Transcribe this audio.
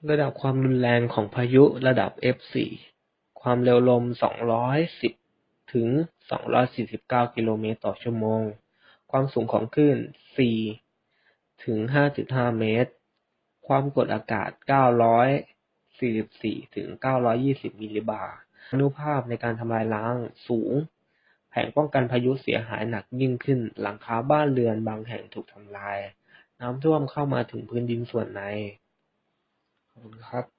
ระดับความรุนแรงของพายุระดับ F4 ความเร็วลม 210 ถึง 249 กิโลเมตรต่อชั่วโมง ความสูงของคลื่น 4 ถึง 5.5 เมตร ความกดอากาศ 944 ถึง 920 มิลลิบาร์ อานุภาพในการทำลายล้าง สูง แผงป้องกันพายุเสียหายหนักยิ่งขึ้น หลังคาบ้านเรือนบางแห่งถูกทำลาย น้ำท่วมเข้ามาถึงพื้นดินส่วนใน ขอบคุณครับ